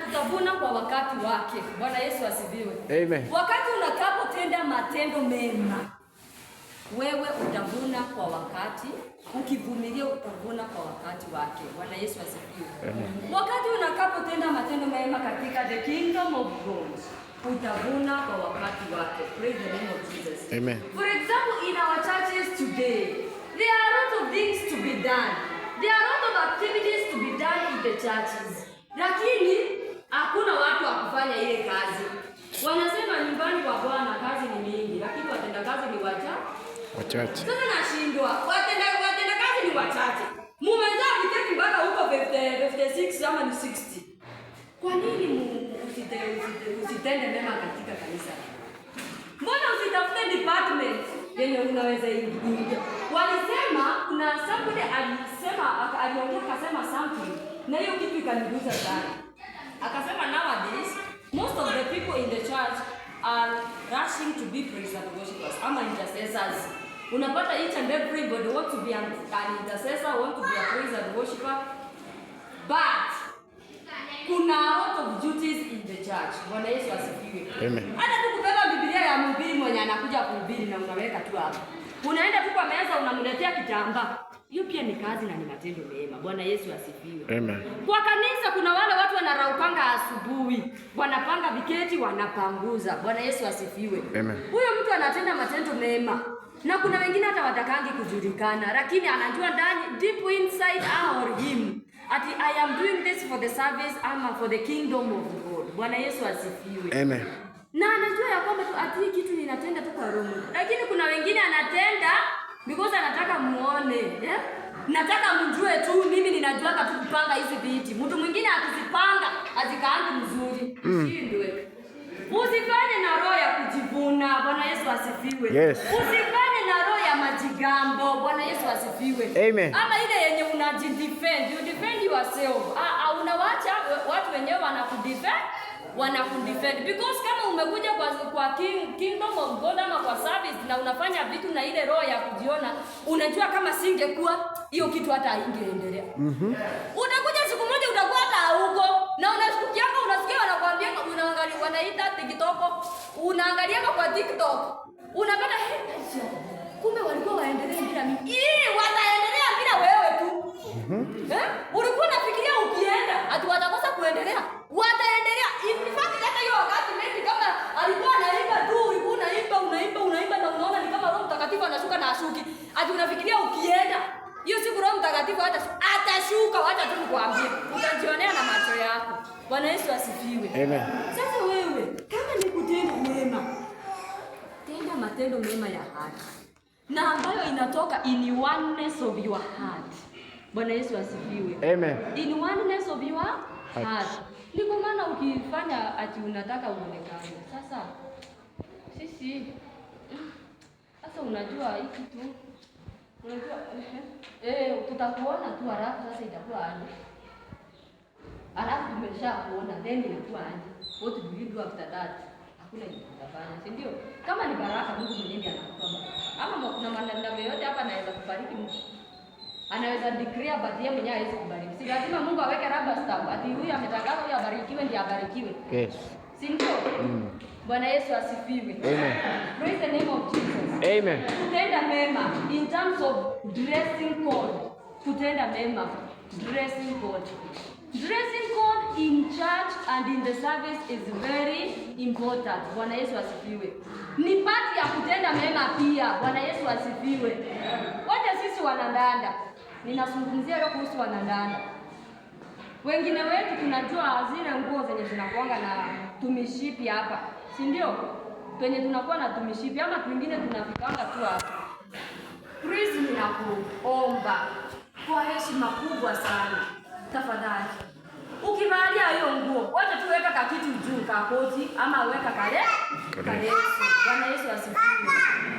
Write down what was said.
tutavuna kwa wakati wake. Bwana Yesu asifiwe. Amen. Wakati unakapotenda matendo mema, wewe utavuna kwa wakati. Ukivumilia utavuna kwa wakati wake. Bwana Yesu asifiwe. Amen. Wakati unakapotenda matendo mema katika the kingdom of God, utavuna kwa wakati wake. Praise the name of Jesus. Amen. For example, in our churches today, there are a lot of things to be done. There are a lot of activities to be done in the churches. Lakini hakuna watu wa kufanya ile kazi. Wanasema nyumbani kwa Bwana kazi ni mingi, lakini watenda kazi ni wachache. Sasa nashindwa. Watenda kazi ni wachache. Mumezaa viteki mpaka huko 56 ama ni 60. Kwa nini usitende mema katika kanisa? Mbona usitafute department yenye unaweza ingia? Walisema kuna somebody aliongea akasema something na hiyo kitu ikanigusa sana. Akasema nowadays most of the people in the church are rushing to be praise and worshipers ama intercessors. Unapata each and everybody want to be an intercessor, want to be a praise and worshiper. But kuna a lot of duties in the church. Bwana Yesu asifiwe. Amen. Hata tu kubeba Biblia ya mhubiri mwenye anakuja kuhubiri na unaweka tu hapo. Unaenda tu kwa meza unamletea kitambaa. Hiyo pia ni kazi na ni matendo mema. Bwana Yesu asifiwe. Amen. Kwa kanisa kuna wale watu wanaraukanga asubuhi, wanapanga viketi, wanapanguza. Bwana Yesu asifiwe. Amen. Huyo mtu anatenda matendo mema. Na kuna wengine hata watakangi kujulikana, lakini anajua ndani deep inside our him ati I am doing this for the service ama for the kingdom of God. Bwana Yesu asifiwe. Amen. Na anajua ya kwamba ati kitu ninatenda tu kwa roho. Lakini kuna wengine anatenda because anataka muone, yeah? Nataka mjue tu mimi ninajua tu kupanga hizi viti. Mtu mwingine akizipanga azikaangi mzuri. Shindwe. Usifanye na roho ya kujivuna. Bwana Yesu asifiwe. Yes. Usifanye na roho ya majigambo. Bwana Yesu asifiwe. Amen. Ama ile yenye unajidefend, you defend yourself. Unawacha watu wenyewe wanakudefend because kama umekuja kwa kingdom of God ama kwa service na unafanya vitu na ile roho ya kujiona, unajua kama singekuwa hiyo kitu hata haingeendelea. Utakuja siku moja utakuwa hata huko na unasikia unasikia wanakuambia unaangalia wanaita TikTok, unaangalia kwa TikTok unapata kumbe walikuwa waendelee bila mimi. Wataendelea bila wewe tu. Ulikuwa unafikiria ukienda ati watakosa kuendelea. Wataendelea. In fact hata hiyo wakati mimi kama alikuwa anaimba tu, ulikuwa unaimba na unaona ni kama Roho Mtakatifu anashuka na ashuki. Ati unafikiria ukienda hiyo siku Roho Mtakatifu atashuka, acha tu nikwambie. Utajionea na macho yako. Bwana Yesu asifiwe. Amen. Sasa wewe kama ni kutenda mema, tenda matendo mema ya haki na ambayo inatoka in oneness of your heart. Bwana Yesu asifiwe. Amen. In oneness of your heart. Ndiko maana ukifanya ati unataka uonekane. Sasa sisi unajua hii kitu unajua tutakuona tu halafu sasa itakuwa aje? Halafu tumeshakuona then inakuwa aje? What do you do after that? Hakuna kitu utafanya, si ndio? Kama ni baraka Mungu mwenyewe anakupa baraka. Ama kuna maneno yote hapa anaweza kubariki mtu. Anaweza declare but yeye mwenyewe hawezi kubariki. Si lazima Mungu aweke rubber stamp ati huyu ametangaza huyu abarikiwe ndiye abarikiwe. Yes. Si ndio? Bwana Yesu asifiwe. Amen. Praise the name of Jesus. Amen. Kutenda mema in terms of dressing code. Kutenda mema dressing code. Dressing code in church and in the service is very important. Bwana Yesu asifiwe. Ni part ya kutenda mema pia. Bwana Yesu asifiwe. Wacha sisi wanadada. Ninazungumzia leo kuhusu wanadada. Wengine wetu tunajua zile nguo zenye zinakuanga na tumishipi hapa. Si ndio? Penye tunakuwa na tumishipi ama twingine tunafikanga tu hapa. Praise ninakuomba kwa heshima kubwa sana. Tafadhali. Ukivalia hiyo nguo, wacha tuweka kakitu juu kakoti ama weka kale. Bwana Yesu asifiwe.